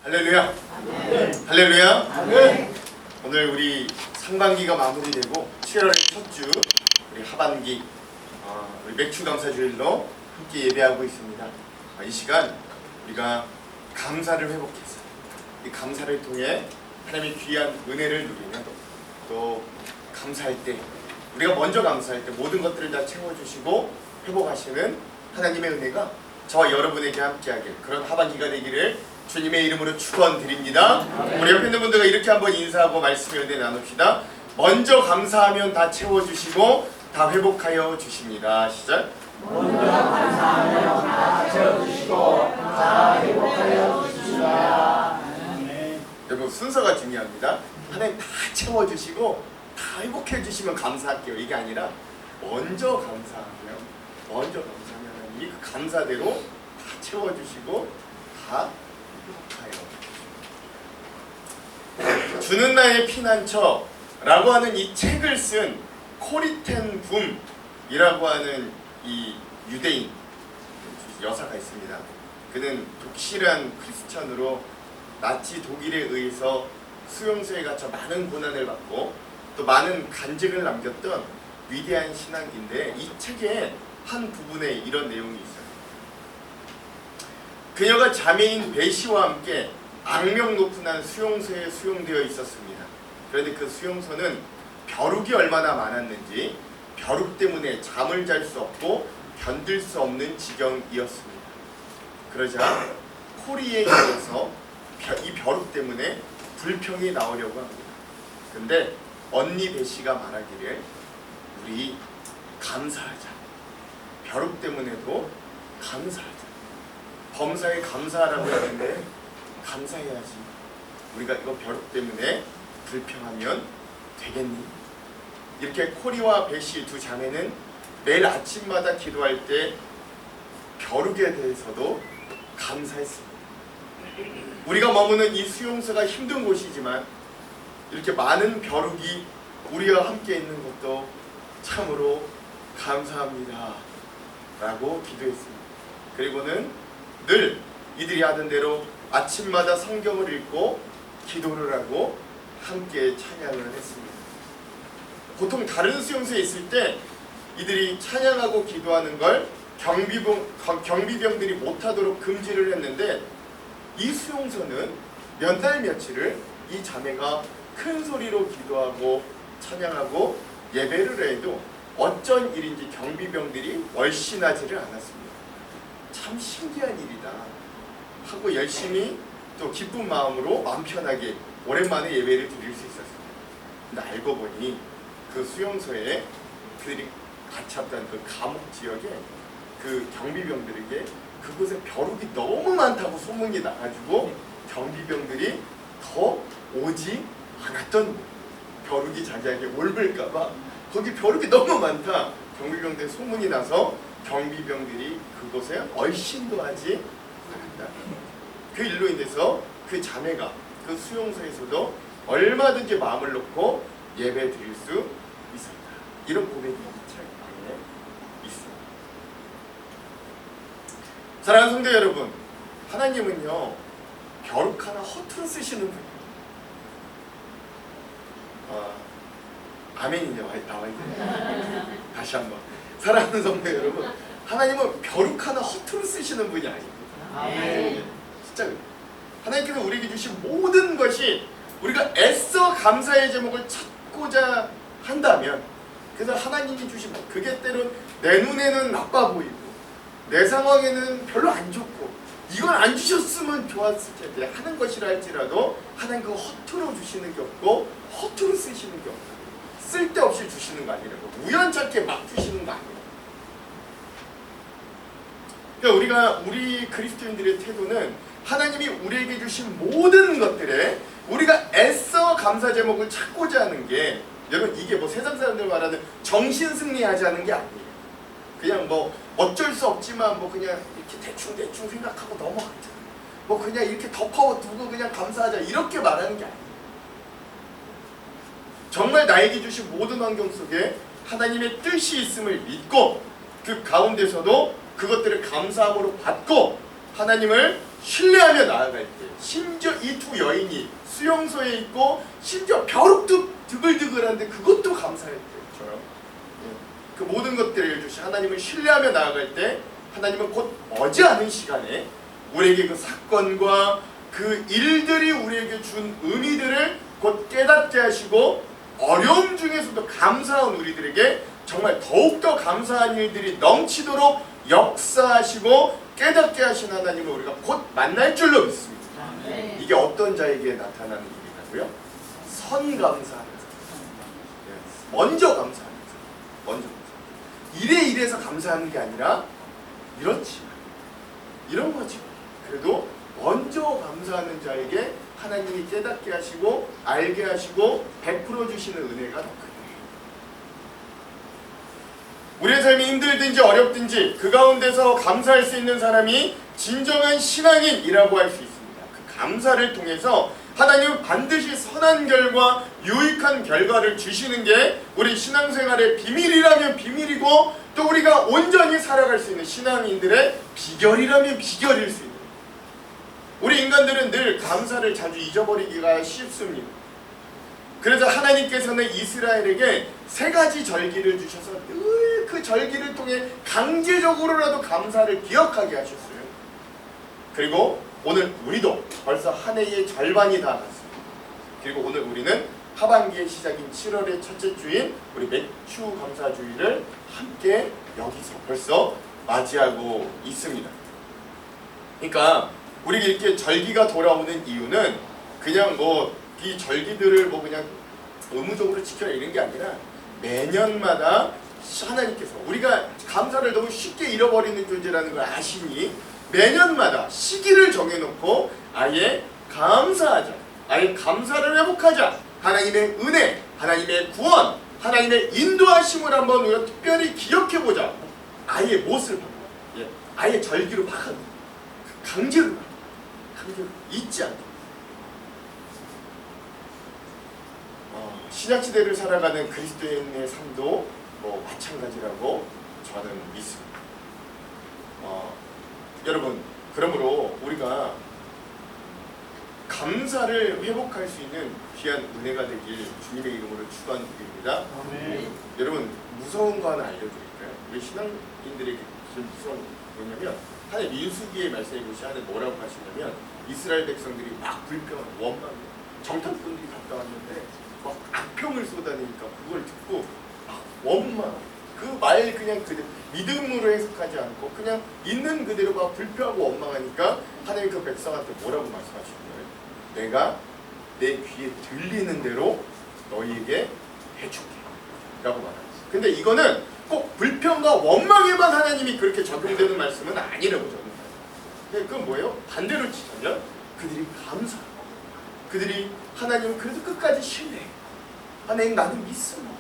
할렐루야. 아멘. 할렐루야. 아멘. 오늘 우리 상반기가 마무리되고 7월의 첫 주 우리 하반기 우리 맥주 감사주일로 함께 예배하고 있습니다. 이 시간 우리가 감사를 회복해서 이 감사를 통해 하나님의 귀한 은혜를 누리며 또 감사할 때 우리가 먼저 감사할 때 모든 것들을 다 채워주시고 회복하시는 하나님의 은혜가 저와 여러분에게 함께하길 그런 하반기가 되기를 주님의 이름으로 축원드립니다. 우리 옆에 있는 분들과 이렇게 한번 인사하고 말씀의 은혜 나눕시다. 먼저 감사하면 다 채워주시고 다 회복하여 주십니다. 시작. 먼저 감사하며 다 채워주시고 다 회복하여 주십니다. 여러분 순서가 중요합니다. 하나님 다 채워주시고 다 회복해 주시면 감사할게요. 이게 아니라 먼저 감사하면 하나님이 그 감사대로 다 채워주시고 다 회복하여 주는 나의 피난처라고 하는 이 책을 쓴 코리텐 붐이라고 하는 이 유대인 여사가 있습니다. 그는 독실한 크리스천으로 나치 독일에 의해서 수용소에 갇혀 많은 고난을 받고 또 많은 간증을 남겼던 위대한 신앙인데 이 책의 한 부분에 이런 내용이 있어요. 그녀가 자매인 베시와 함께 악명 높은 한 수용소에 수용되어 있었습니다. 그런데 그 수용소는 벼룩이 얼마나 많았는지 벼룩 때문에 잠을 잘 수 없고 견딜 수 없는 지경이었습니다. 그러자 코리에 의해서 이 벼룩 때문에 불평이 나오려고 합니다. 근데 언니 베시가 말하기를 우리 감사하자. 벼룩 때문에도 감사하자. 범사에 감사하라고 했는데 감사해야지. 우리가 이거 벼룩 때문에 불평하면 되겠니? 이렇게 코리와 베시 두 자매는 매일 아침마다 기도할 때 벼룩에 대해서도 감사했습니다. 우리가 머무는 이 수용소가 힘든 곳이지만 이렇게 많은 벼룩이 우리와 함께 있는 것도 참으로 감사합니다 라고 기도했습니다. 그리고는 늘 이들이 하던 대로 아침마다 성경을 읽고 기도를 하고 함께 찬양을 했습니다. 보통 다른 수용소에 있을 때 이들이 찬양하고 기도하는 걸 경비병들이 못하도록 금지를 했는데 이 수용소는 몇 날 며칠을 이 자매가 큰 소리로 기도하고 찬양하고 예배를 해도 어쩐 일인지 경비병들이 월신하지를 않았습니다. 참 신기한 일이다 하고 열심히 또 기쁜 마음으로 마음 편하게 오랜만에 예배를 드릴 수 있었습니다. 근데 알고 보니 그 수용소에 그들이 갇혔던 그 감옥 지역에 그 경비병들에게 그곳에 벼룩이 너무 많다고 소문이 나가지고 경비병들이 더 오지 않았던 벼룩이 자기에게 올을까봐 거기 벼룩이 너무 많다. 경비병들 소문이 나서 경비병들이 그곳에 얼씬도 하지 않았다. 그 일로 인해서 그 자매가 그 수용소에서도 얼마든지 마음을 놓고 예배 드릴 수 있었다. 이런 고백이 이 책 안에 있습니다. 사랑하는 성도 여러분, 하나님은요 벼룩 하나 허투루 쓰시는 분이에요. 아멘이냐 나와 있네요. 다시 한번 사랑하는 성도 여러분, 하나님은 벼룩 하나 허투루 쓰시는 분이 아닙니다. 아멘. 진짜 그래요. 하나님께서 우리에게 주신 모든 것이 우리가 애써 감사의 제목을 찾고자 한다면, 그래서 하나님이 주신 것, 그게 때론 내 눈에는 나빠 보이고 내 상황에는 별로 안 좋고 이건 안 주셨으면 좋았을 텐데 하는 것이라 할지라도 하나님 그거 허투루 주시는 게 없고 허투루 쓰시는 게 없고 쓸데없이 주시는 거 아니라고, 우연찮게 막 주시는 거 아니에요. 그러니까 우리 그리스도인들의 태도는 하나님이 우리에게 주신 모든 것들에 우리가 애써 감사 제목을 찾고자 하는 게, 여러분 이게 뭐 세상 사람들 말하는 정신승리하지 않는 게 아니에요. 그냥 뭐 어쩔 수 없지만 뭐 그냥 이렇게 대충 생각하고 넘어가자, 뭐 그냥 이렇게 덮어두고 그냥 감사하자 이렇게 말하는 게 아니에요. 정말 나에게 주신 모든 환경 속에 하나님의 뜻이 있음을 믿고 그 가운데서도 그것들을 감사함으로 받고 하나님을 신뢰하며 나아갈 때, 심지어 이 두 여인이 수용소에 있고 심지어 벼룩도 드글드글한데 그것도 감사했대요. 그 모든 것들을 주시 하나님을 신뢰하며 나아갈 때 하나님은 곧 머지않은 시간에 우리에게 그 사건과 그 일들이 우리에게 준 의미들을 곧 깨닫게 하시고 어려움 중에서도 감사한 우리들에게 정말 더욱더 감사한 일들이 넘치도록 역사하시고 깨닫게 하신 하나님을 우리가 곧 만날 줄로 믿습니다. 이게 어떤 자에게 나타나는 일이라고요? 선감사하는 자. 먼저 감사하는 자. 먼저 감사. 이래서 감사하는 게 아니라 이렇지. 이런 거지. 그래도 먼저 감사하는 자에게 하나님이 깨닫게 하시고 알게 하시고 베풀어 주시는 은혜가 더 크다. 우리의 삶이 힘들든지 어렵든지 그 가운데서 감사할 수 있는 사람이 진정한 신앙인이라고 할 수 있습니다. 그 감사를 통해서 하나님은 반드시 선한 결과, 유익한 결과를 주시는 게 우리 신앙생활의 비밀이라면 비밀이고 또 우리가 온전히 살아갈 수 있는 신앙인들의 비결이라면 비결일 수 있는. 우리 인간들은 늘 감사를 자주 잊어버리기가 쉽습니다. 그래서 하나님께서는 이스라엘에게 3가지 절기를 주셔서 늘 그 절기를 통해 강제적으로라도 감사를 기억하게 하셨어요. 그리고 오늘 우리도 벌써 한 해의 절반이 다 갔습니다. 그리고 오늘 우리는 하반기의 시작인 7월의 첫째 주인 우리 맥추 감사주의를 함께 여기서 벌써 맞이하고 있습니다. 그러니까 우리 이렇게 절기가 돌아오는 이유는 그냥 이 절기들을 그냥 의무적으로 지켜야 이런 게 아니라 매년마다 하나님께서 우리가 감사를 너무 쉽게 잃어버리는 존재라는 걸 아시니 매년마다 시기를 정해놓고 아예 감사하자, 아예 감사를 회복하자, 하나님의 은혜, 하나님의 구원, 하나님의 인도하심을 한번 우리가 특별히 기억해보자. 아예 못을 바꿔, 아예 절기로 바꿔, 강제로 잊지 않게. 신약시대를 살아가는 그리스도인의 삶도 마찬가지라고 저는 믿습니다. 여러분, 그러므로 우리가 감사를 회복할 수 있는 귀한 은혜가 되길 주님의 이름으로 축원드립니다. 여러분, 무서운 거 하나 알려드릴까요? 우리 신앙인들에게 무서운 거 뭐냐면 하나님 민수기의 말씀에 보시면 하나님 뭐라고 하시냐면 이스라엘 백성들이 막 불평하고 원망하고 정탐꾼들이 갔다 왔는데 막 악평을 쏟아내니까 그걸 듣고 막 원망, 그 말 그냥 믿음으로 해석하지 않고 그냥 있는 그대로 막 불평하고 원망하니까 하나님 그 백성한테 뭐라고 말씀하시는 거예요? 내가 내 귀에 들리는 대로 너희에게 해줄게 라고 말합니다. 근데 이거는 꼭 불평과 원망에만 하나님이 그렇게 적용되는 말씀은 아니라고 적용합니다. 그건 뭐예요? 반대로 치자면 그들이 감사하고 그들이 하나님을 그래도 끝까지 신뢰해. 하나님 나는 믿습니다.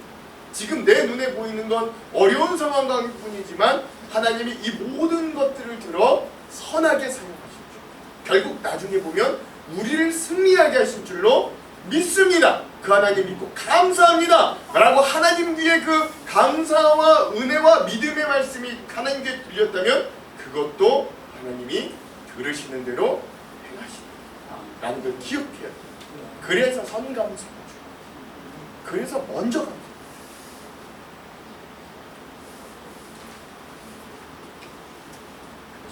지금 내 눈에 보이는 건 어려운 상황일 뿐이지만 하나님이 이 모든 것들을 들어 선하게 사용하실 줄, 결국 나중에 보면 우리를 승리하게 하실 줄로 믿습니다. 그 하나님 믿고 감사합니다 라고 하나님 뒤에 그 감사와 은혜와 믿음의 말씀이 하나님께 들렸다면 그것도 하나님이 들으시는 대로 행하신다 라는 걸 기억해야 돼요. 그래서 선감사죠. 그래서 먼저 감사.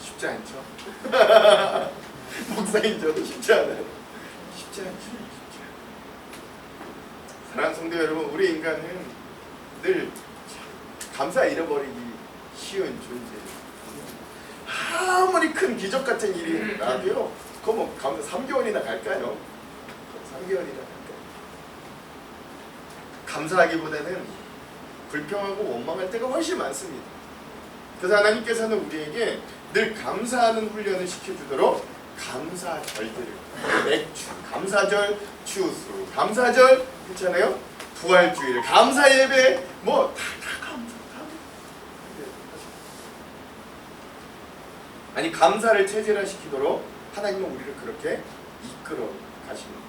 쉽지 않죠? 목사인 저도 쉽지 않아요. 쉽지 않죠? 사랑하는 성도 여러분, 우리 인간은 늘 감사 잃어버리기 쉬운 존재예요. 아무리 큰 기적 같은 일이 나도요, 그거 뭐 감사 3개월이나 갈까요? 3개월이나 갈까요? 감사하기보다는 불평하고 원망할 때가 훨씬 많습니다. 그래서 하나님께서는 우리에게 늘 감사하는 훈련을 시켜주도록 감사절들을, 맥주, 감사절, 추수, 감사절, 그렇잖아요? 부활주일, 감사예배, 뭐 다 감사. 아니, 감사를 체질화시키도록 하나님은 우리를 그렇게 이끌어 가십니다.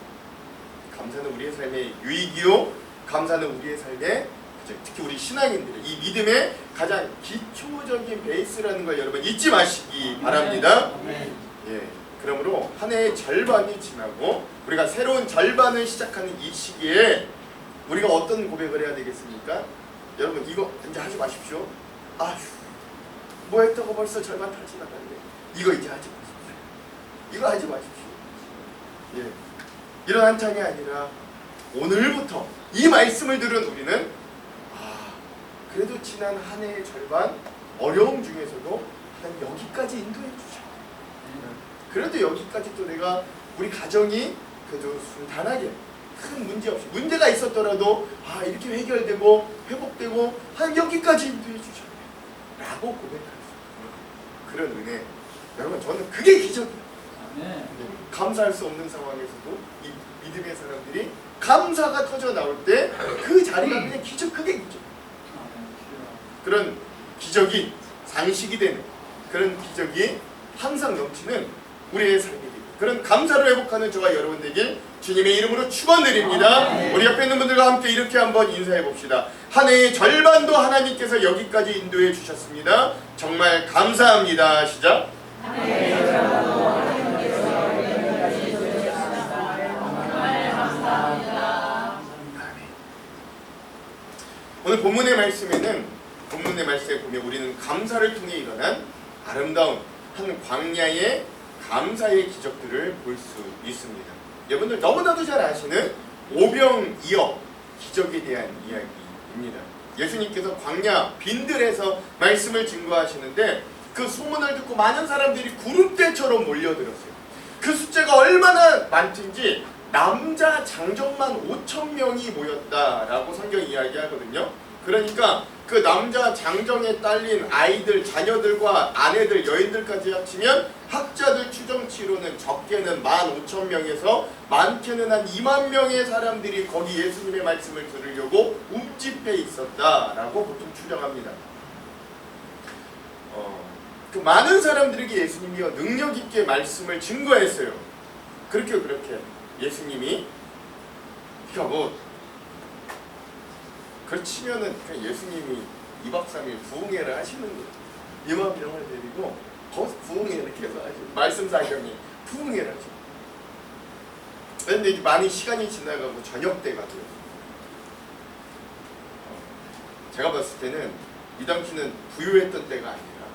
감사는 우리의 삶의 유익이요, 감사는 우리의 삶의, 특히 우리 신앙인들의 이 믿음의 가장 기초적인 베이스라는 걸 여러분 잊지 마시기 바랍니다. 그러므로 한 해의 절반이 지나고 우리가 새로운 절반을 시작하는 이 시기에 우리가 어떤 고백을 해야 되겠습니까? 여러분 이거 이제 하지 마십시오. 아휴 뭐 했다고 벌써 절반 다 지나갔네. 이거 이제 하지 마십시오. 이거 하지 마십시오. 예. 이런 한창이 아니라 오늘부터 이 말씀을 들은 우리는 그래도 지난 한 해의 절반 어려움 중에서도 난 여기까지 인도해 주셔. 그래도 여기까지 또 내가 우리 가정이 그래도 순탄하게 큰 문제 없이 문제가 있었더라도 이렇게 해결되고 회복되고 한 여기까지 인도해 주셨네 라고 고백할 수 있는 그런 은혜. 여러분 저는 그게 기적이에요. 감사할 수 없는 상황에서도 이 믿음의 사람들이 감사가 터져 나올 때 그 자리가 그냥 기적, 그게 기적. 그런 기적이 상식이 되는 그런 기적이 항상 넘치는 우리의 삶이 됩니다. 그런 감사를 회복하는 저와 여러분 되길 주님의 이름으로 축원드립니다. 우리 옆에 있는 분들과 함께 이렇게 한번 인사해 봅시다. 한 해의 절반도 하나님께서 여기까지 인도해 주셨습니다. 정말 감사합니다. 시작. 한 해의 절반도 하나님께서 여기까지 인도해 주셨습니다. 정말 감사합니다. 오늘 본문의 말씀에 보면 우리는 감사를 통해 일어난 아름다운 한 광야의 감사의 기적들을 볼 수 있습니다. 여러분들 너무나도 잘 아시는 오병이어 기적에 대한 이야기입니다. 예수님께서 광야 빈들에서 말씀을 증거하시는데 그 소문을 듣고 많은 사람들이 구름대처럼 몰려들었어요. 그 숫자가 얼마나 많든지 남자 장정만 5,000명이 모였다라고 성경이 이야기하거든요. 그러니까 그 남자 장정에 딸린 아이들, 자녀들과 아내들, 여인들까지 합치면 학자들 추정치로는 적게는 15,000명에서 많게는 한 2만 명의 사람들이 거기 예수님의 말씀을 들으려고 웅집해 있었다라고 보통 추정합니다. 그 많은 사람들에게 예수님이 능력 있게 말씀을 증거했어요. 그렇게 예수님이 그치면은 그냥 예수님이 2박 3일 부흥회를 하시는 거예요. 2만 명을 데리고 거기서 부흥회를 계속 하시고 말씀 사경이 부흥회를 하시고. 그런데 이제 많이 시간이 지나가고 저녁 때가 돼요. 제가 봤을 때는 이 당시는 부유했던 때가 아니라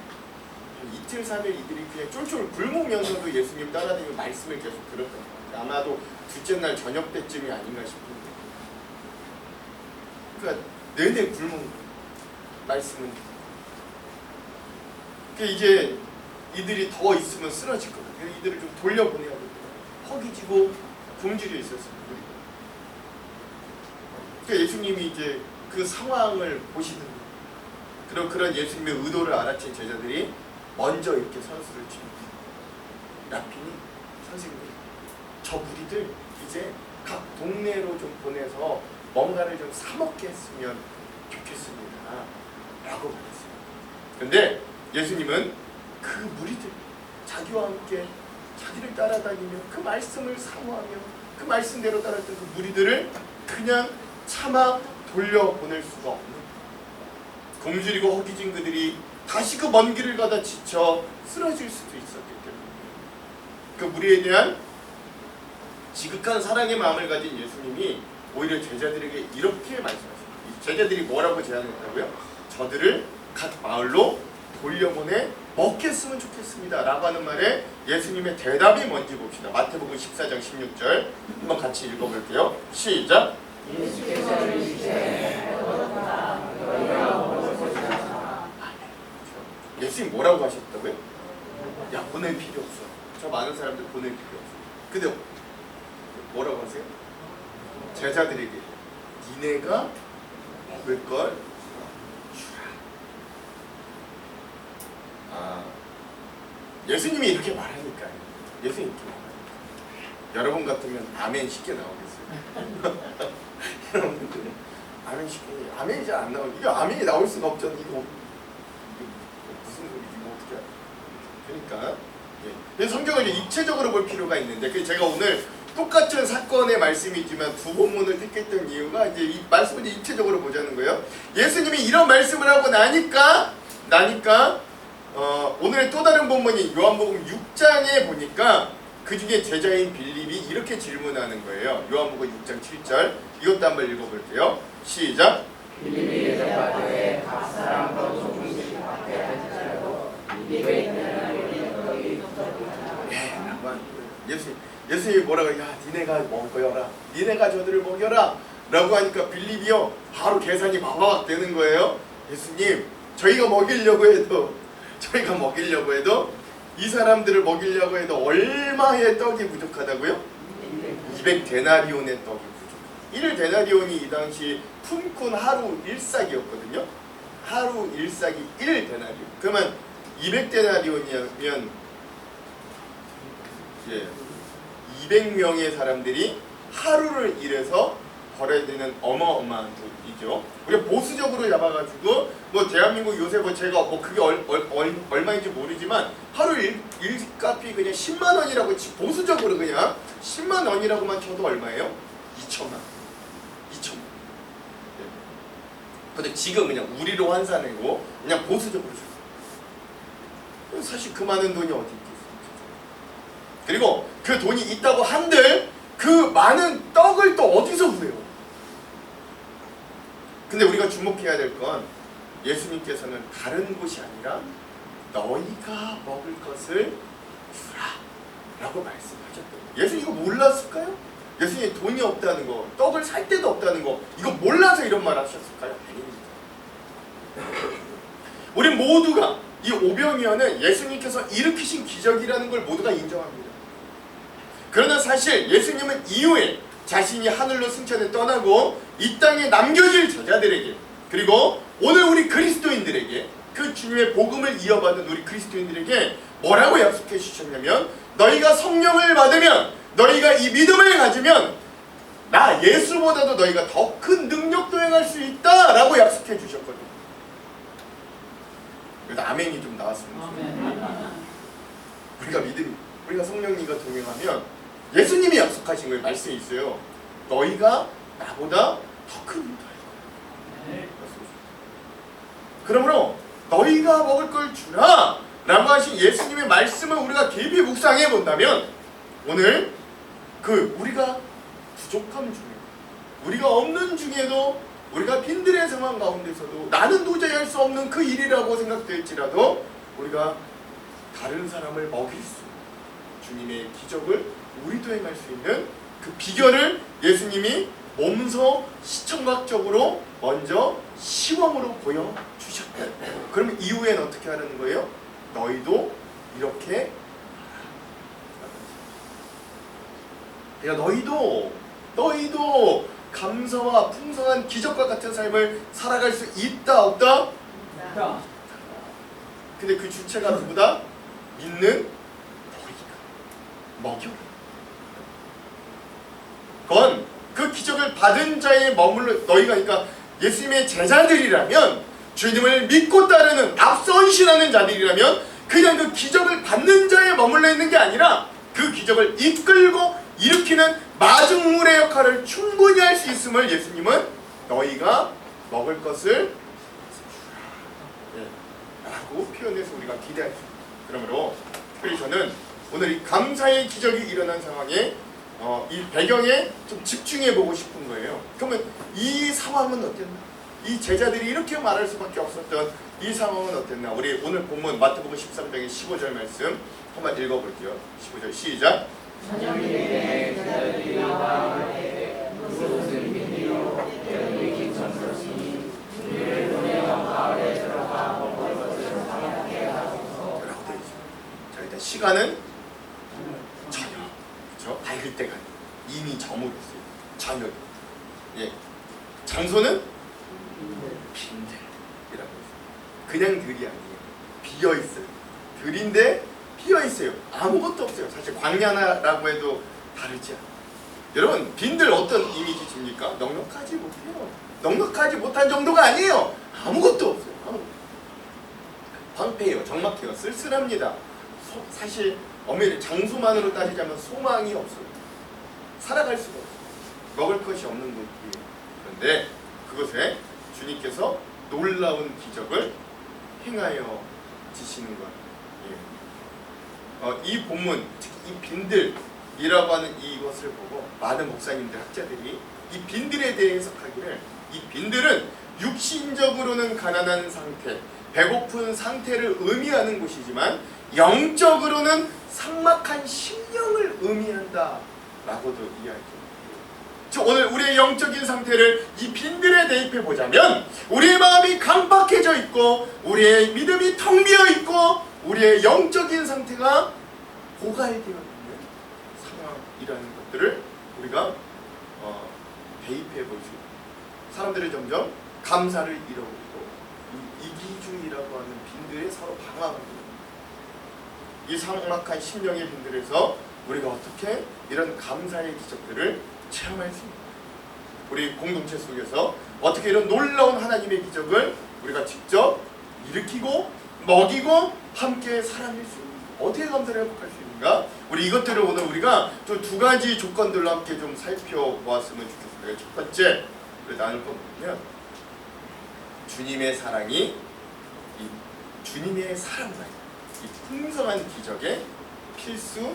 이틀 3일 이들이 그냥 쫄쫄 굶으면서도 예수님 따라다니며 말씀을 계속 들었던 것 같아요. 아마도 둘째 날 저녁 때쯤이 아닌가 싶은데. 그러니까 내내 굶은 말씀은. 그러니까 이제 이들이 더 있으면 쓰러질 거예요. 그래서 이들을 좀 돌려보내야 돼요. 허기지고 굶주려 있었습니다. 그러니까 예수님이 이제 그 상황을 보시는 그런 예수님의 의도를 알아챈 제자들이 먼저 이렇게 선수를 칩니다. 라핀이 선생님, 저 무리들 이제 각 동네로 좀 보내서 뭔가를 좀 사먹게 했으면 좋겠습니다 라고 말했어요. 그런데 예수님은 그 무리들, 자기와 함께 자기를 따라다니며 그 말씀을 사모하며 그 말씀대로 따랐던 그 무리들을 그냥 차마 돌려보낼 수가 없는, 굶주리고 허기진 그들이 다시 그 먼 길을 가다 지쳐 쓰러질 수도 있었기 때문에 그 무리에 대한 지극한 사랑의 마음을 가진 예수님이 오히려 제자들에게 이렇게 말씀하십니다. 제자들이 뭐라고 제안했다고요? 저들을 각 마을로 돌려보내 먹겠으면 좋겠습니다 라고 하는 말에 예수님의 대답이 뭔지 봅시다. 마태복음 14장 16절 한번 같이 읽어볼게요. 시작. 예수께서 이르시되 예수님 뭐라고 하셨다고요? 야, 보낼 필요 없어. 저 많은 사람들 보낼 필요 없어. 근데 뭐라고 하세요? 제자들에게 니네가 먹을 걸 주라. 예수님이 이렇게 말하니까요. 예수님이 이렇게 말하니까 여러분 같으면 아멘 쉽게 나오겠어요. 여러분들은 아멘 쉽게, 아멘이 잘 안 나오고, 이거 아멘이 나올 수가 없잖아요. 이거 무슨 소리지? 뭐 어떻게 그러니까 그래서 성경을 입체적으로 볼 필요가 있는데, 그래서 제가 오늘 똑같은 사건의 말씀이지만 두 본문을 택했던 이유가 이제 이 말씀을 입체적으로 보자는 거예요. 예수님이 이런 말씀을 하고 나니까 오늘의 또 다른 본문인 요한복음 6장에 보니까 그 중에 제자인 빌립이 이렇게 질문하는 거예요. 요한복음 6장 7절. 이것도 한번 읽어볼게요. 시작. 빌립이 대답하되 각 사람과 조금씩 받게 할지라도 입에 있는 우리는 거기 예수님이 뭐라고 야 니네가 먹여라, 니네가 저들을 먹여라 라고 하니까 빌립이요 바로 계산이 바바박 되는 거예요. 예수님, 저희가 먹이려고 해도 이 사람들을 먹이려고 해도 얼마의 떡이 부족하다고요? 200데나리온의 떡이 부족. 1데나리온이 이 당시 품꾼 하루 일삭이었거든요. 하루 일삭이 1데나리온. 그러면 200데나리온이면 200명의 사람들이 하루를 일해서 벌어야 되는 어마어마한 돈이죠. 우리가 보수적으로 잡아가지고 뭐 대한민국 요새 뭐 제가 뭐 그게 얼마인지 모르지만 하루 일값이 그냥 10만 원이라고 보수적으로 그냥 10만 원이라고만 쳐도 얼마예요? 2천만. 2천만. 네. 근데 지금 그냥 우리로 환산하고 그냥 보수적으로 줬어요. 사실 그 많은 돈이 어디 있겠어요? 그리고 그 돈이 있다고 한들 그 많은 떡을 또 어디서 구해요? 근데 우리가 주목해야 될 건 예수님께서는 다른 곳이 아니라 너희가 먹을 것을 주라 라고 말씀하셨대요. 예수님 이거 몰랐을까요? 예수님이 돈이 없다는 거, 떡을 살 데도 없다는 거 이거 몰라서 이런 말 하셨을까요? 아닙니다. 우리 모두가 이 오병이어는 예수님께서 일으키신 기적이라는 걸 모두가 인정합니다. 그러나 사실 예수님은 이후에 자신이 하늘로 승천해 떠나고 이 땅에 남겨질 제자들에게 그리고 오늘 우리 그리스도인들에게 그 주님의 복음을 이어받은 우리 그리스도인들에게 뭐라고 약속해 주셨냐면 너희가 성령을 받으면 너희가 이 믿음을 가지면 나 예수보다도 너희가 더 큰 능력도 행할 수 있다 라고 약속해 주셨거든요. 그래서 아멘이 좀 나왔습니다. 우리가 성령님과 동행하면 예수님이 약속하신 거예요. 말씀이 있어요. 너희가 나보다 더 큰 힘도 할 거야. 그러므로 너희가 먹을 걸 주라 라고 하신 예수님의 말씀을 우리가 깊이 묵상해 본다면 오늘 그 우리가 부족함 중에 우리가 없는 중에도 우리가 빈들의 상황 가운데서도 나는 도저히 할 수 없는 그 일이라고 생각될지라도 우리가 다른 사람을 먹일 수 주님의 기적을 우리도 행할 수 있는 그 비결을 예수님이 몸소 시청각적으로 먼저 시범으로 보여주셨다. 그러면 이후엔 어떻게 하라는 거예요? 너희도 이렇게 그러니까 너희도 감사와 풍성한 기적과 같은 삶을 살아갈 수 있다 없다? 있다. 근데 그 주체가 누구다? 믿는 너희가 먹여라. 그건 그 기적을 받은 자의 머물러 너희가 그러니까 예수님의 제자들이라면 주님을 믿고 따르는 앞서 헌신하는 자들이라면 그냥 그 기적을 받는 자에 머물러 있는 게 아니라 그 기적을 이끌고 일으키는 마중물의 역할을 충분히 할 수 있음을 예수님은 너희가 먹을 것을 라고 표현해서 우리가 기대할 수 있습니다. 그러므로 특별히 저는 오늘 이 감사의 기적이 일어난 상황에 이 배경에 좀 집중해 보고 싶은 거예요. 그러면 이 상황은 어땠나? 이 제자들이 이렇게 말할 수밖에 없었던 이 상황은 어땠나? 우리 오늘 본문 마태복음 13장의 15절 말씀 한번 읽어볼게요. 15절 시작. 저녁에 제자들이 나와가되 무슨 비밀로 여기 귀천스러시니 우리를 보내어 마을에 들어가 먹을 것을 사게 하소서. 라고 되어 있습니다. 자, 일단 시간은 저녁. 그렇죠? 밝을 때가 이미 저물었어요. 저녁. 예. 장소는 빈들이라고 했어요. 그냥 들이 아니에요. 비어 있어요. 들인데 비어 있어요. 아무것도 없어요. 사실 광야라고 해도 다르지 않아요. 여러분 빈들 어떤 이미지 줍니까? 넉넉하지 못해요. 넉넉하지 못한 정도가 아니에요. 아무것도 없어요. 아무것도. 황폐해요. 적막해요. 쓸쓸합니다. 사실 엄밀히 장소만으로 따지자면 소망이 없어요. 살아갈 수가 없어요. 먹을 것이 없는 곳이에요. 그런데 그곳에 주님께서 놀라운 기적을 행하여 지시는 것. 예. 이 본문, 특히 이 빈들이라고 하는 이것을 보고 많은 목사님들, 학자들이 이 빈들에 대해 해석하기를, 이 빈들은 육신적으로는 가난한 상태, 배고픈 상태를 의미하는 곳이지만 영적으로는 삭막한 심령을 의미한다 라고도 이야기합니다. 즉 오늘 우리의 영적인 상태를 이 빈들에 대입해 보자면, 우리의 마음이 강박해져 있고 우리의 믿음이 텅 비어 있고 우리의 영적인 상태가 고갈되어 있는 상황이라는 것들을 우리가 대입해 볼 수 있습니다. 사람들이 점점 감사를 잃어버리고 이기주의라고 하는 빈들에 서로 방황하고 있습니다. 이 삭막한 심령의 빈들에서 우리가 어떻게 이런 감사의 기적들을 체험할 수 있습니다. 우리 공동체 속에서 어떻게 이런 놀라운 하나님의 기적을 우리가 직접 일으키고 먹이고 함께 살아낼 수 있는가, 어떻게 감사를 회복할 수 있는가, 우리 이것들을 오늘 우리가 좀 두 가지 조건들로 함께 좀 살펴보았으면 좋겠습니다. 첫 번째 우리 나눌 건 뭐냐면, 주님의 사랑이 주님의 사랑과 이 풍성한 기적의 필수.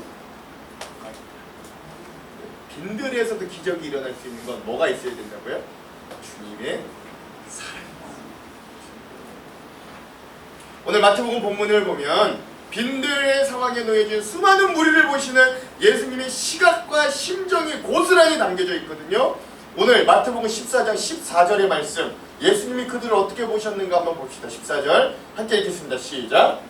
빈들에서도 기적이 일어날 수 있는 건 뭐가 있어야 된다고요? 주님의 사랑. 오늘 마태복음 본문을 보면 빈들의 상황에 놓여진 수많은 무리를 보시는 예수님의 시각과 심정이 고스란히 담겨져 있거든요. 오늘 마태복음 14장 14절의 말씀, 예수님이 그들을 어떻게 보셨는가 한번 봅시다. 14절 함께 읽겠습니다. 시작.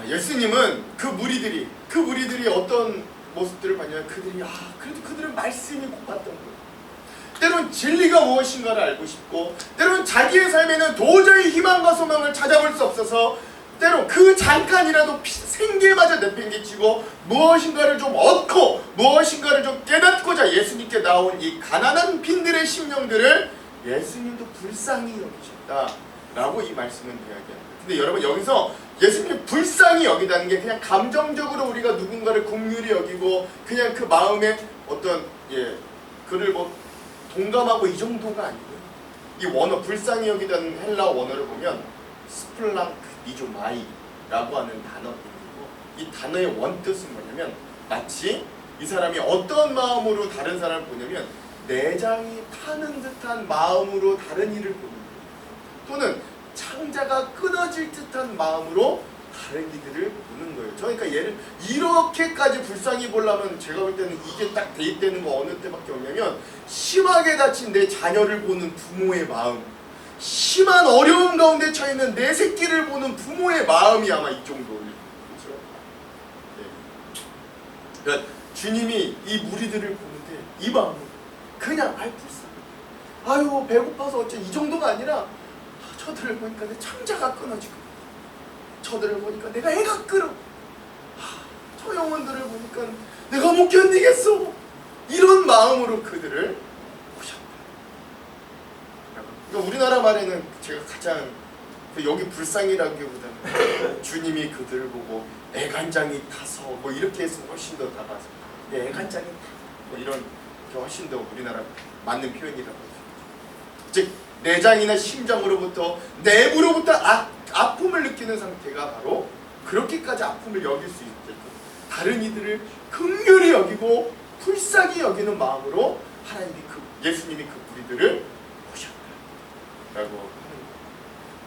예수님은 그 무리들이 어떤 모습들을 봤냐면, 그래도 그들은 말씀이 고팠던 거예요. 때론 진리가 무엇인가를 알고 싶고, 때론 자기의 삶에는 도저히 희망과 소망을 찾아볼 수 없어서 때론 그 잠깐이라도 생계마저 내팽개치고 무엇인가를 좀 얻고 무엇인가를 좀 깨닫고자 예수님께 나온 이 가난한 빈들의 심령들을 예수님도 불쌍히 여기셨다라고 이 말씀은 이야기합니다. 근데 여러분, 여기서 예수님이 불쌍히 여기다는 게 그냥 감정적으로 우리가 누군가를 긍휼히 여기고 그냥 그 마음에 어떤 그를 뭐 동감하고 이 정도가 아니고요. 이 원어, 불쌍히 여기다는 헬라 원어를 보면 스플랑크니조마이라고 하는 단어이고, 이 단어의 원뜻은 뭐냐면 마치 이 사람이 어떤 마음으로 다른 사람을 보냐면 내장이 타는 듯한 마음으로 다른 이를 보는 거예요. 또는 창자가 끊어질 듯한 마음으로 다른 이들을 보는 거예요. 그러니까 얘를 이렇게까지 불쌍히 보려면 제가 볼 때는 이게 딱 대입되는 거 어느 때밖에 없냐면, 심하게 다친 내 자녀를 보는 부모의 마음, 심한 어려움 가운데 처해있는 내 새끼를 보는 부모의 마음이 아마 이 정도일 거죠. 그러니까 주님이 이 무리들을 보는데 이 마음은 그냥 불쌍해, 배고파서 어째 이 정도가 아니라, 저들을 보니까 내 창자가 끊어지고, 저들을 보니까 내가 애가 끓어, 저 영혼들을 보니까 내가 못 견디겠어, 이런 마음으로 그들을 보셨다. 그러니까 우리나라 말에는 제가 가장 여기 불쌍이라기보다는 주님이 그들을 보고 애간장이 타서 뭐 이렇게 해서 훨씬 더 나가서 애간장이 뭐 이런 게 훨씬 더 우리나라 맞는 표현이라고 하죠. 즉 내장이나 심장으로부터, 내부로부터 아픔을 느끼는 상태가 바로 그렇게까지 아픔을 여길 수 있게끔 다른 이들을 긍휼히 여기고 불쌍히 여기는 마음으로 예수님이 그 무리들을 보셨다라고 하는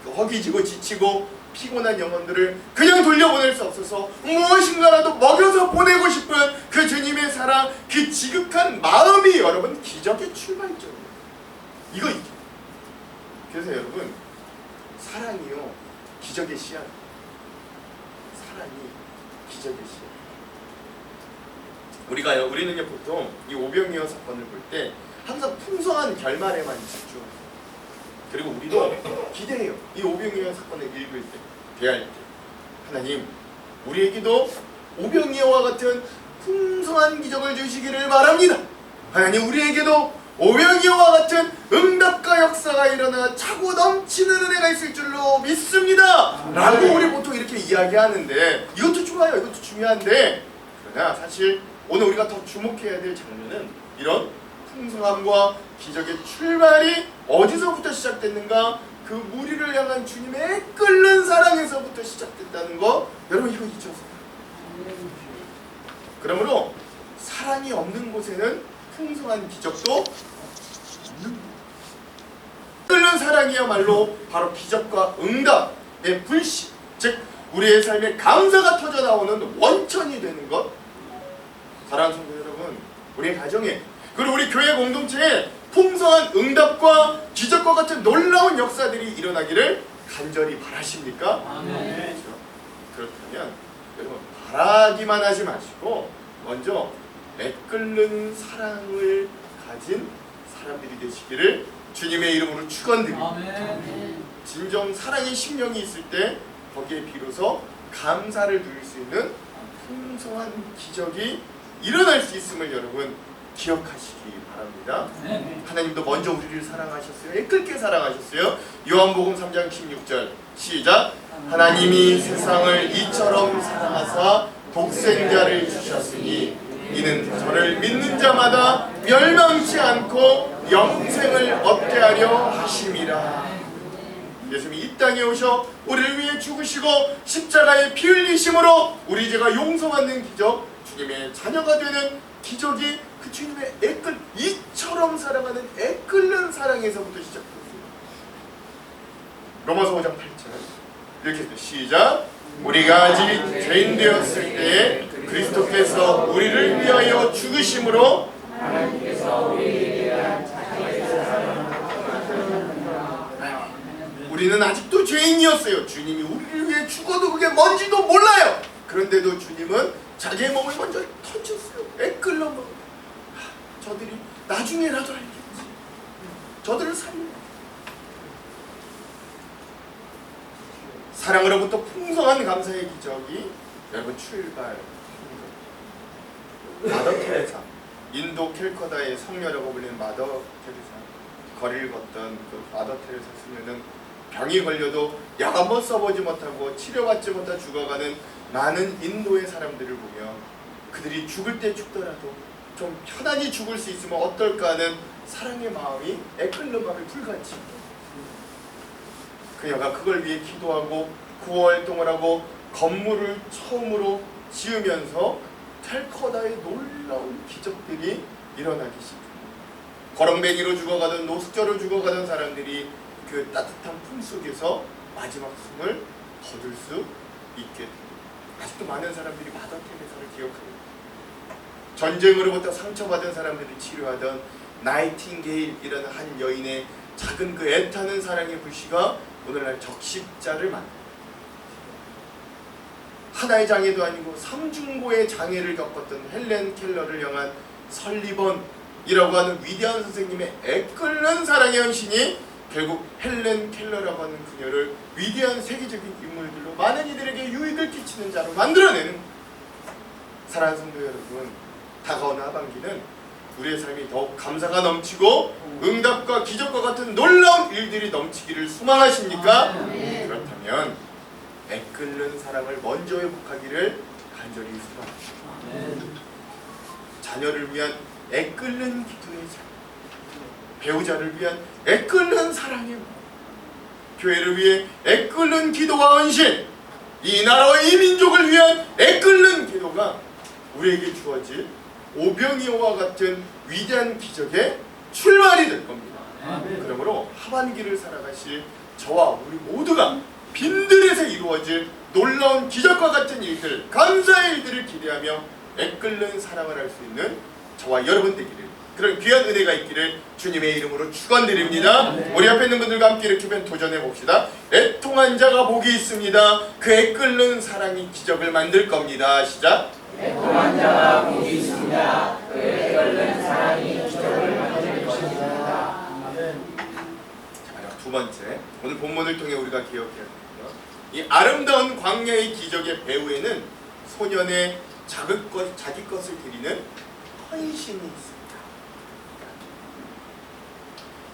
거예요. 허기지고 지치고 피곤한 영혼들을 그냥 돌려보낼 수 없어서 무엇인가라도 먹여서 보내고 싶은 그 주님의 사랑, 그 지극한 마음이 여러분 기적의 출발점이에요. 이거죠. 그래서 여러분, 사랑이요 기적의 씨앗, 사랑이 기적의 씨앗. 우리는요 보통 이 오병이어 사건을 볼 때 항상 풍성한 결말에만 집중해요. 그리고 우리도 기대해요. 이 오병이어 사건을 읽을 때, 대할 때, 하나님 우리에게도 오병이어와 같은 풍성한 기적을 주시기를 바랍니다. 하나님 우리에게도 오병이어와 같은 응답과 역사가 일어나 차고 넘치는 은혜가 있을 줄로 믿습니다 라고 우리 보통 이렇게 이야기하는데, 이것도 좋아요, 이것도 중요한데, 그러나 사실 오늘 우리가 더 주목해야 될 장면은 이런 풍성함과 기적의 출발이 어디서부터 시작됐는가? 그 무리를 향한 주님의 끓는 사랑에서부터 시작됐다는 거 여러분 이거 잊으세요. 그러므로 사랑이 없는 곳에는 풍성한 기적도 없는 거예요. 끓는 사랑이야말로 바로 기적과 응답의 불씨, 즉 우리의 삶에 감사가 터져 나오는 원천이 되는 것. 사랑하는 성도 여러분, 우리 가정에 그리고 우리 교회 공동체에 풍성한 응답과 기적과 같은 놀라운 역사들이 일어나기를 간절히 바라십니까? 아멘. 그렇다면 여러분 바라기만 하지 마시고 먼저 애끓는 사랑을 가진 사람들이 되시기를 주님의 이름으로 축원드립니다. 아멘. 진정 사랑의 심령이 있을 때 거기에 비로소 감사를 누릴 수 있는 풍성한 기적이 일어날 수 있음을 여러분 기억하시기 바랍니다. 하나님도 먼저 우리를 사랑하셨어요. 애끓게 사랑하셨어요. 요한복음 3장 16절 시작. 하나님이 세상을 이처럼 사랑하사 독생자를 주셨으니 이는 저를 믿는 자마다 멸망치 않고 영생을 얻게 하려 하심이라. 예수님이 이 땅에 오셔 우리를 위해 죽으시고 십자가에 피 흘리심으로 우리 죄가 용서받는 기적, 주님의 자녀가 되는 기적이 그 주님의 이처럼 사랑하는 애끓는 사랑에서부터 시작됐습니다. 로마서 5장 8절 이렇게 해서 시작. 우리가 아직 죄인 되었을 때에 그리스도께서 우리를 위하여 죽으심으로 하나님께서 우리에 대한 자기의 사랑을 우리는 아직도 죄인이었어요. 주님이 우리를 위해 죽어도 그게 뭔지도 몰라요. 그런데도 주님은 자기의 몸을 먼저 던졌어요. 애끓는 거. 저들이 나중에라도 알겠지. 저들을 살려. 사랑으로부터 풍성한 감사의 기적이 여러분 출발. 마더 테레사, 인도 캘커다의 성녀라고 불리는 마더 테레사, 거리를 걷던 그 마더 테레사 스녀는 병이 걸려도 약 한 번 써보지 못하고 치료받지 못하 죽어가는 많은 인도의 사람들을 보며 그들이 죽을 때 죽더라도 좀 편안히 죽을 수 있으면 어떨까 하는 사랑의 마음이 애끓는 마음이 불같이 그녀가 그걸 위해 기도하고 구호활동을 하고 건물을 처음으로 지으면서 캘커다의 놀라운 기적들이 일어나기 시작합니다. 거렁뱅이로 죽어가던 노숙자로 죽어가던 사람들이 그 따뜻한 품 속에서 마지막 숨을 거둘 수 있게 됩니다. 아직도 많은 사람들이 마더 테레사를 기억합니다. 전쟁으로부터 상처받은 사람들을 치료하던 나이팅게일이라는 한 여인의 작은 그 애타는 사랑의 불씨가 오늘날 적십자를 만듭니다. 하나의 장애도 아니고 삼중고의 장애를 겪었던 헬렌 켈러를 향한 설리번이라고 하는 위대한 선생님의 애끓는 사랑의 헌신이 결국 헬렌 켈러라고 하는 그녀를 위대한 세계적인 인물들로 많은 이들에게 유익을 끼치는 자로 만들어내는. 사랑하는 성도 여러분, 다가오는 하반기는 우리의 삶이 더욱 감사가 넘치고 응답과 기적과 같은 놀라운 일들이 넘치기를 소망하십니까? 그렇다면 애끓는 사랑을 먼저 회복하기를 간절히 소망합니다. 자녀를 위한 애끓는 기도의 삶, 배우자를 위한 애끓는 사랑의 마음, 교회를 위해 애끓는 기도와 헌신, 이 나라와 이 민족을 위한 애끓는 기도가 우리에게 주어질 오병이어와 같은 위대한 기적의 출발이 될 겁니다. 그러므로 하반기를 살아가실 저와 우리 모두가 빈들에서 이루어질 놀라운 기적과 같은 일들, 감사의 일들을 기대하며 애끓는 사랑을 할 수 있는 저와 여러분 되기를, 그런 귀한 은혜가 있기를 주님의 이름으로 축원드립니다. 우리 앞에 있는 분들과 함께 이렇게 도전해 봅시다. 애통한 자가 복이 있습니다. 그 애끓는 사랑이 기적을 만들 겁니다. 시작. 애통한 자가 복이 있습니다. 그 애끓는 사랑이 기적을 만들 것입니다. 자, 두 번째, 오늘 본문을 통해 우리가 기억해야 합니다. 이 아름다운 광야의 기적의 배후에는 소년의 자기 것을 드리는 헌신이 있습니다.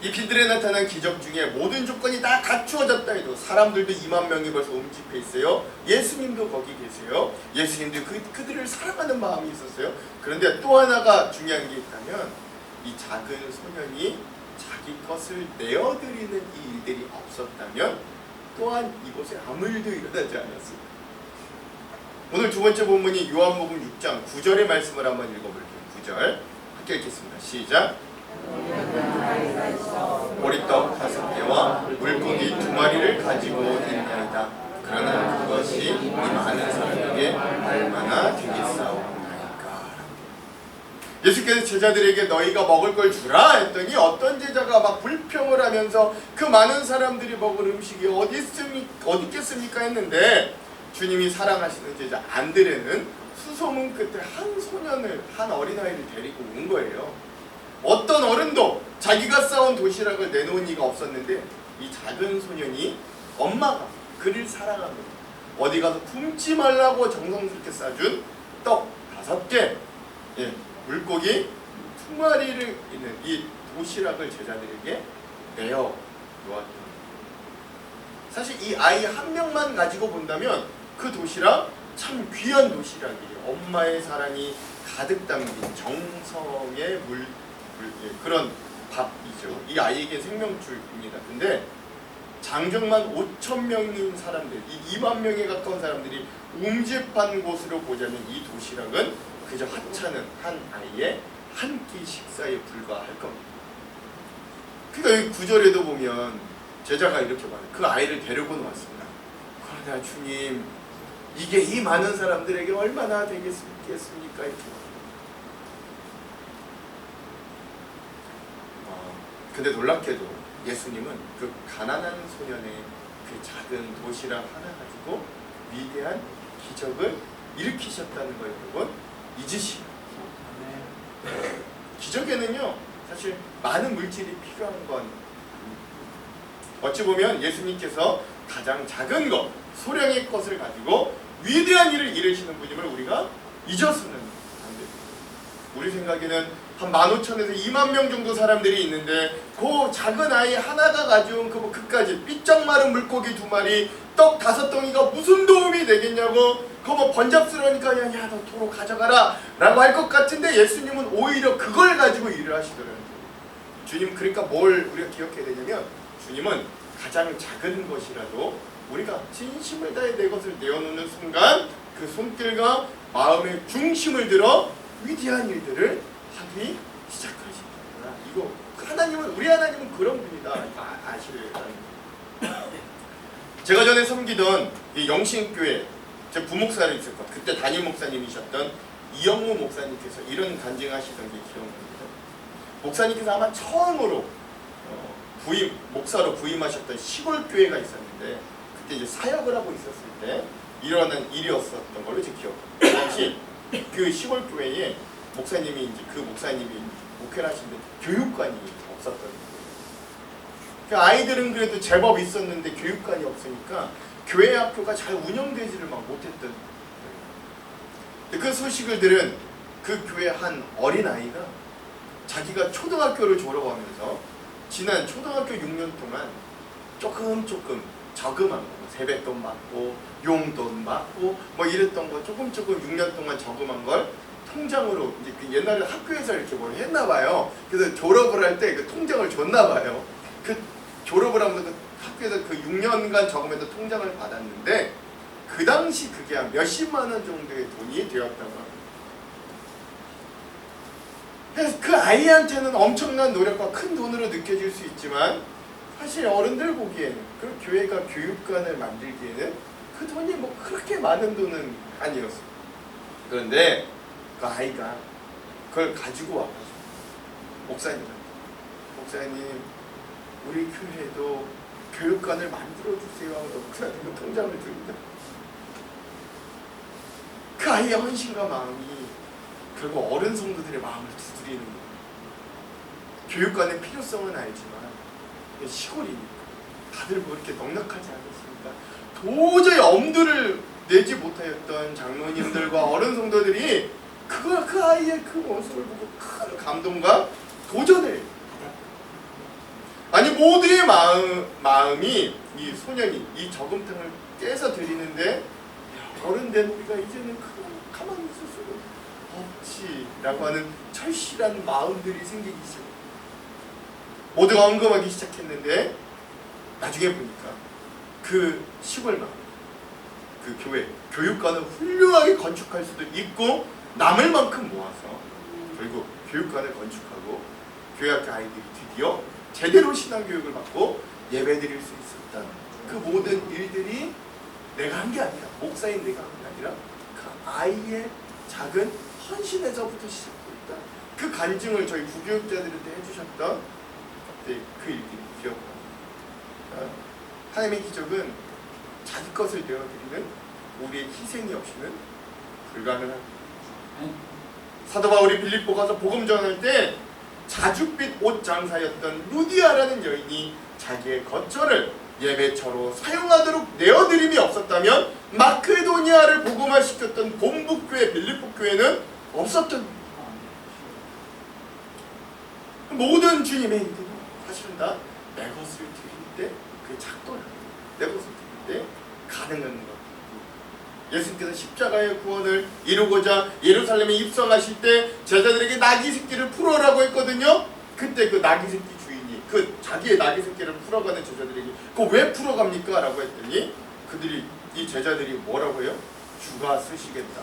이 빈들에 나타난 기적 중에 모든 조건이 다 갖추어졌다 해도 사람들도 2만 명이 벌써 움집해 있어요. 예수님도 거기 계세요. 예수님도 그들을 사랑하는 마음이 있었어요. 그런데 또 하나가 중요한 게 있다면 이 작은 소년이 자기 것을 내어드리는 이 일들이 없었다면 또한 이곳에 아무 일도 일어나지 않았습니다. 오늘 두 번째 본문이 요한복음 6장 9절의 말씀을 한번 읽어볼게요. 9절 함께 읽겠습니다. 시작. 보리떡 5개와 물고기 2마리를 가지고 있나이다. 그러나 그것이 이 많은 사람에게 얼마나 되겠사오나이까. 예수께서 제자들에게 너희가 먹을 걸 주라 했더니 어떤 제자가 막 불평을 하면서 그 많은 사람들이 먹을 음식이 어디 있겠습니까 했는데, 주님이 사랑하시는 제자 안드레는 수소문 끝에 한 어린아이를 데리고 온 거예요. 어떤 어른도 자기가 싸온 도시락을 내놓은 이가 없었는데 이 작은 소년이 엄마가 그를 사랑합니다. 어디 가서 굶지 말라고 정성스럽게 싸준 떡 5개, 물고기 2마리를 있는 이 도시락을 제자들에게 내어 놓았다. 사실 이 아이 한 명만 가지고 본다면 그 도시락 참 귀한 도시락이에요. 엄마의 사랑이 가득 담긴 정성의 그런 밥이죠. 이 아이에게 생명줄입니다. 근데 장정만 5,000명인 사람들, 이 2만 명에 가까운 사람들이 웅집한 곳으로 보자면 이 도시락은 그저 하찮은 한 아이의 한 끼 식사에 불과할 겁니다. 그러니까 여기 9절에도 보면 제자가 이렇게 말해요. 그 아이를 데리고 왔습니다. 그러나 주님, 이게 이 많은 사람들에게 얼마나 되겠습니까? 이렇게. 근데 놀랍게도 예수님은 그 가난한 소년의 그 작은 도시락 하나 가지고 위대한 기적을 일으키셨다는 걸 여러분 잊으시고, 기적에는요 사실 많은 물질이 필요한 건 어찌 보면 예수님께서 가장 작은 것, 소량의 것을 가지고 위대한 일을 이루시는 분임을 우리가 잊어서는 안 됩니다. 우리 생각에는 한 15,000에서 2만 명 정도 사람들이 있는데 그 작은 아이 하나가 가져온 그까지 삐쩍 마른 물고기 2마리, 떡 5덩이가 무슨 도움이 되겠냐고, 그거 번잡스러우니까 야 너 도로 가져가라 라고 할 것 같은데 예수님은 오히려 그걸 가지고 일을 하시더라고요. 주님, 그러니까 뭘 우리가 기억해야 되냐면, 주님은 가장 작은 것이라도 우리가 진심을 다해 내 것을 내어놓는 순간 그 손길과 마음의 중심을 들어 위대한 일들을 하기 시작하십니다. 이거 하나님은, 우리 하나님은 그런 분이다. 아시려요? 제가 전에 섬기던 이 영신교회 제 부목사를 있었거든요. 그때 담임 목사님이셨던 이영무 목사님께서 이런 간증하시던 게 기억납니다. 목사님께서 아마 처음으로 목사로 부임하셨던 시골 교회가 있었는데, 그때 이제 사역을 하고 있었을 때 일어난 일이었었던 걸로 제 기억합니다. 그 당시 그 시골 교회에 목사님이 목회를 하시는데 교육관이 없었던 거예요. 그 아이들은 그래도 제법 있었는데 교육관이 없으니까 교회 학교가 잘 운영되지를 못했던 거예요. 그 소식을 들은 그 교회 한 어린아이가 자기가 초등학교를 졸업하면서 지난 초등학교 6년 동안 조금 저금한 거, 세뱃돈 받고 용돈 받고 뭐 이랬던 거 조금 6년 동안 저금한 걸 통장으로, 이제 그 옛날에 학교에서 이렇게 뭘 했나 봐요. 그래서 졸업을 할 때 그 통장을 줬나 봐요. 그 졸업을 하면서 그 학교에서 그 6년간 저금해서 통장을 받았는데 그 당시 그게 한 몇십만 원 정도의 돈이 되었다고 합니다. 그래서 그 아이한테는 엄청난 노력과 큰 돈으로 느껴질 수 있지만 사실 어른들 보기에는 그 교회가 교육관을 만들기에는 그 돈이 뭐 그렇게 많은 돈은 아니었어요. 그런데 그 아이가 그걸 가지고 와가지고 목사님 우리 교회에도 교육관을 만들어주세요 하고 목사님 통장을 드립니다. 그 아이의 헌신과 마음이 결국 어른 성도들의 마음을 두드리는 거예요. 교육관의 필요성은 알지만 시골이니까 다들 뭐 이렇게 넉넉하지 않았습니까? 도저히 엄두를 내지 못하였던 장로님들과 어른 성도들이 그 아이의 그 모습을 보고 큰 감동과 도전을 받았다. 아니 모두의 마음이 이 소년이 이 저금통을 깨서 드리는데 어른 된 우리가 이제는 가만히 있을 수가 없지라고 하는 절실한 마음들이 생기기 시작합니다. 모두가 언급하기 시작했는데 나중에 보니까 그 시골 마을, 그 교회, 교육관을 훌륭하게 건축할 수도 있고 남을 만큼 모아서 결국 교육관을 건축하고 교회학교 아이들이 드디어 제대로 신앙교육을 받고 예배드릴 수 있었다. 그 모든 일들이 내가 한 게 아니라, 목사인 내가 한 게 아니라 그 아이의 작은 헌신에서부터 시작됐다. 그 간증을 저희 부교육자들한테 해주셨던 그 일들이 기억납니다. 하나님의 기적은 자기 것을 되어드리는 우리의 희생이 없이는 불가능합니다. 사도 바울이 빌립보 가서 복음 전할 때 자줏빛 옷 장사였던 루디아라는 여인이 자기의 거처를 예배처로 사용하도록 내어드림이 없었다면 마케도니아를 복음화시켰던 본부교회 빌립보 교회는 없었던 모든 주님의 일들이 사실은 다 내 것을 드릴 때 그 작동을 내 것을 드릴 때 가능한 것. 예수님께서 십자가의 구원을 이루고자 예루살렘에 입성하실 때 제자들에게 나귀 새끼를 풀어라고 했거든요. 그때 그 나귀 새끼 주인이 그 자기의 나귀 새끼를 풀어가는 제자들에게 그거 왜 풀어갑니까? 라고 했더니 그들이 이 제자들이 뭐라고 해요? 주가 쓰시겠다.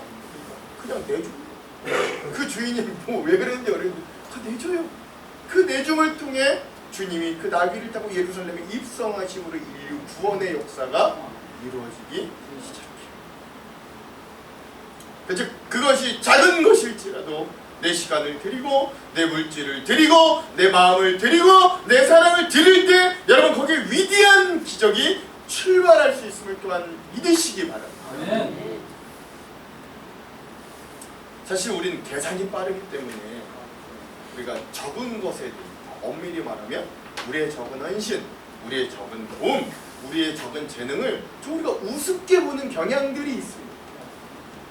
그냥 내줘. 그 주인이 뭐 왜 그랬는지 어렸는데 그 내줘요. 그 내줌을 통해 주님이 그 나귀를 타고 예루살렘에 입성하심으로 인류 구원의 역사가 이루어지기 시작해요. 즉 그것이 작은 것일지라도 내 시간을 드리고 내 물질을 드리고 내 마음을 드리고 내 사랑을 드릴 때 여러분 거기에 위대한 기적이 출발할 수 있음을 또한 믿으시기 바랍니다. 사실 우리는 계산이 빠르기 때문에 우리가 적은 것에 대해 엄밀히 말하면 우리의 적은 헌신, 우리의 적은 도움, 우리의 적은 재능을 좀 우리가 우습게 보는 경향들이 있습니다.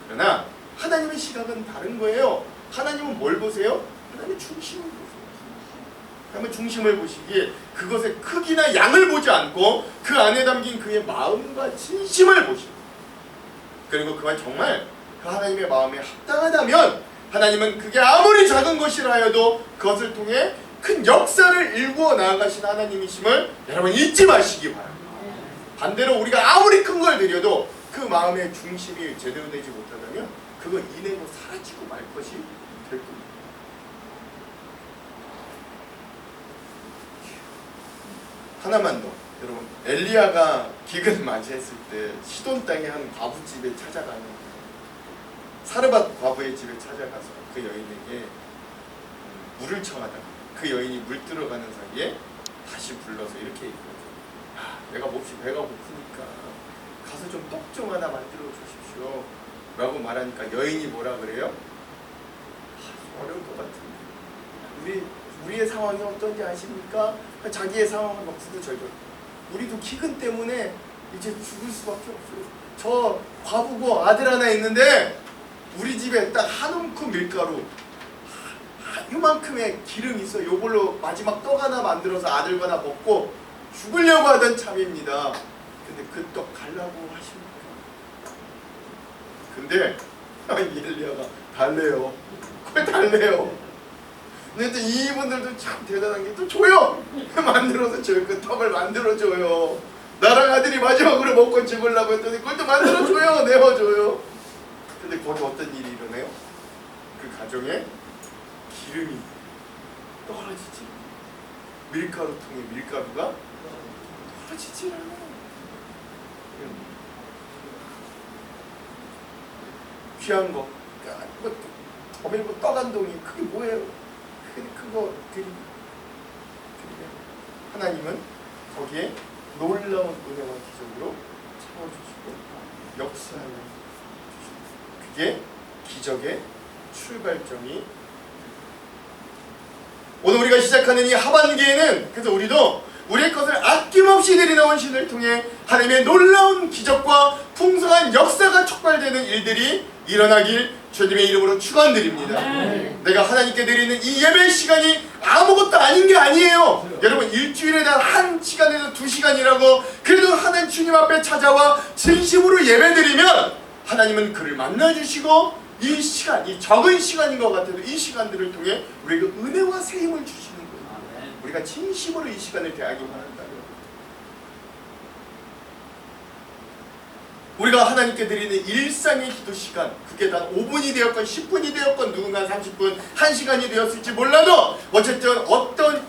그러나 하나님의 시각은 다른 거예요. 하나님은 뭘 보세요? 하나님의 중심을 보세요. 하나님의 중심을 보시기에 그것의 크기나 양을 보지 않고 그 안에 담긴 그의 마음과 진심을 보십니다. 그리고 그와 정말 그 하나님의 마음에 합당하다면 하나님은 그게 아무리 작은 것이라 하여도 그것을 통해 큰 역사를 일구어 나아가신 하나님이심을 여러분 잊지 마시기 바랍니다. 반대로 우리가 아무리 큰 걸 드려도 그 마음의 중심이 제대로 되지 못하다면 그거 이내로 사라지고 말 것이 될 겁니다. 하나만 더. 여러분 엘리야가 기근을 맞이했을 때 시돈 땅의 한 과부집에 찾아가는 사르밧 과부의 집에 찾아가서 그 여인에게 물을 청하다가 그 여인이 물 들어가는 사이에 다시 불러서 이렇게 얘기하죠. 내가 몹시 배가 고프니까 가서 좀 떡 좀 하나 만들어 주십시오 라고 말하니까 여인이 뭐라 그래요? 어려울 것 같은데 우리의 상황이 어떤지 아십니까? 자기의 상황을 막 구구절절. 우리도 기근 때문에 이제 죽을 수밖에 없어요. 저 과부고 아들 하나 있는데 우리 집에 딱 한 움큼 밀가루 요만큼의 기름이 있어. 요걸로 마지막 떡 하나 만들어서 아들과 나 먹고 죽으려고 하던 참입니다. 근데 그 떡 달라고 하십니까? 근데 엘리야가 달래요. 그걸 달래요. 근데 이분들도 참 대단한 게 또 줘요. 만들어서 줘요. 그 떡을 만들어줘요. 나랑 아들이 마지막으로 먹고 죽으려고 했더니 그걸 또 만들어줘요. 내어줘요. 근데 거기 어떤 일이 일어나요? 그 가정에 기름이 떨어지지. 밀가루통에 밀가루가 떨어지지 않아요. 귀한 거, 어밀고 떡 한 동이 그게 뭐예요? 그거 드리면 하나님은 거기에 놀라운 은혜와 기적으로 채워주시고 역사하여 주십니다. 그게 기적의 출발점이. 오늘 우리가 시작하는 이 하반기에는 그래서 우리도 우리의 것을 아낌없이 드리는 헌신을 통해 하나님의 놀라운 기적과 풍성한 역사가 촉발되는 일들이 일어나길 주님의 이름으로 축원드립니다. 내가 하나님께 드리는 이 예배 시간이 아무것도 아닌 게 아니에요. 여러분 일주일에 단 1시간에서 2시간이라고 그래도 하나님 주님 앞에 찾아와 진심으로 예배드리면 하나님은 그를 만나주시고 이 시간, 이 적은 시간인 것 같아도 이 시간들을 통해 우리에게 은혜와 세임을 주시는 거예요. 우리가 진심으로 이 시간을 대하기 바란다면 우리가 하나님께 드리는 일상의 기도 시간, 그게 단 5분이 되었건 10분이 되었건 누군가 30분, 1시간이 되었을지 몰라도 어쨌든 어떤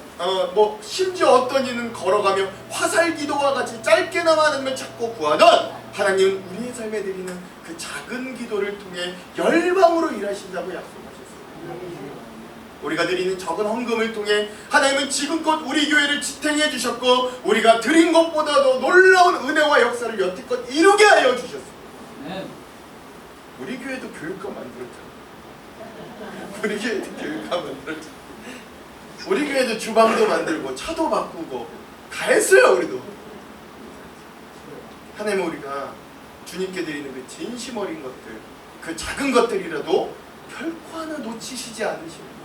심지어 어떤 이는 걸어가며 화살 기도와 같이 짧게나마 하나님을 찾고 구하던 하나님은 우리의 삶에 드리는 그 작은 기도를 통해 열방으로 일하신다고 약속하셨습니다. 우리가 드리는 적은 헌금을 통해 하나님은 지금껏 우리 교회를 지탱해 주셨고 우리가 드린 것보다도 놀라운 은혜와 역사를 여태껏 이루게 하여 주셨습니다. 우리 교회도 교육과 만들었잖아요. 우리 교회도 교육과 만들었잖아요. 우리 교회도 주방도 만들고 차도 바꾸고 다 했어요. 우리도. 하나님은 우리가 주님께 드리는 그 진심 어린 것들, 그 작은 것들이라도 결코 하나 놓치시지 않으십니다.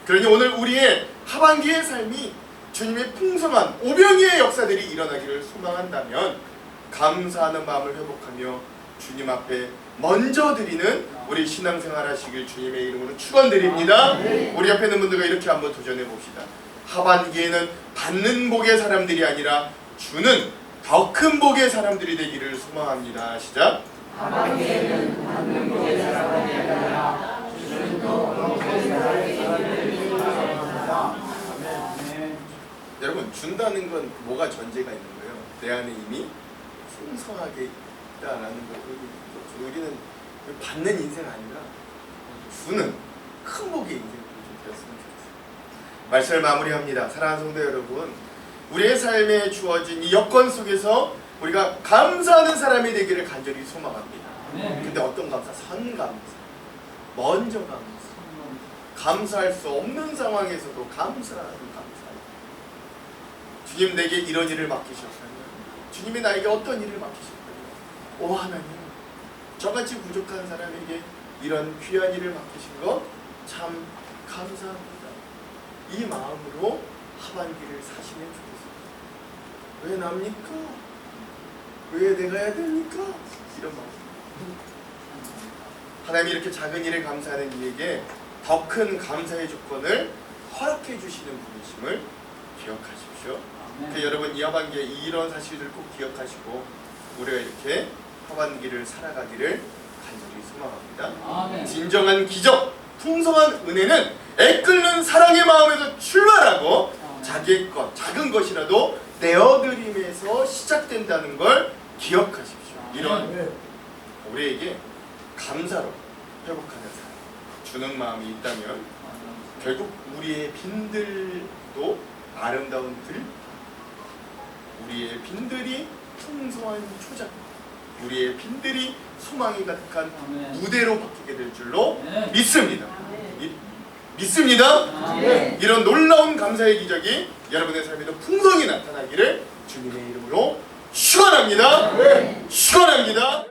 그러니 오늘 우리의 하반기의 삶이 주님의 풍성한 오병이의 역사들이 일어나기를 소망한다면 감사하는 마음을 회복하며 주님 앞에 먼저 드리는 우리 신앙생활 하시길 주님의 이름으로 축원드립니다. 우리 앞에 있는 분들과 이렇게 한번 도전해 봅시다. 하반기에는 받는 복의 사람들이 아니라 주는 더 큰 복의 사람들이 되기를 소망합니다. 시작. 하반기에는 받는 복의 사람들이 아니라 주는 더 복의 사람들이 되기를 소망합니다. 여러분, 준다는 건 뭐가 전제가 있는 거예요? 내 안에 이미 풍성하게 있다라는 거. 우리는 받는 인생 아니라 주는 큰 복의 인생이 좀 되었으면 좋겠어요. 말씀을 마무리합니다. 사랑하는 성도 여러분, 우리의 삶에 주어진 이 여건 속에서 우리가 감사하는 사람이 되기를 간절히 소망합니다. 근데 어떤 감사? 선감사, 먼저 감사할 수 없는 상황에서도 감사하는 감사. 주님 내게 이런 일을 맡기셨다면, 주님이 나에게 어떤 일을 맡기셨다면, 오 하나님, 저같이 부족한 사람에게 이런 귀한 일을 맡기신 것 참 감사합니다. 이 마음으로 하반기를 사시면 좋겠습니다. 왜 납니까? 왜 내가 해야 됩니까? 이런 마음. 하나님이 이렇게 작은 일에 감사하는 이에게 더 큰 감사의 조건을 허락해 주시는 분이심을 기억하십시오. 여러분, 이 하반기에 이런 사실들을 꼭 기억하시고 우리가 이렇게 하반기를 살아가기를 간절히 소망합니다. 진정한 기적, 풍성한 은혜는 애끓는 사랑의 마음에서 출발하고 자기의 것, 작은 것이라도 내어드림에서 시작된다는 걸 기억하십시오. 이런 우리에게 감사로 회복하는 사람, 주는 마음이 있다면 결국 우리의 빈들도 아름다운 들, 우리의 빈들이 풍성한 초장, 우리의 빈들이 소망이 가득한 무대로 바뀌게 될 줄로 믿습니다. 믿습니다. 이런 놀라운 감사의 기적이 여러분의 삶에도 풍성히 나타나기를 주님의 이름으로 축원합니다. 축원합니다.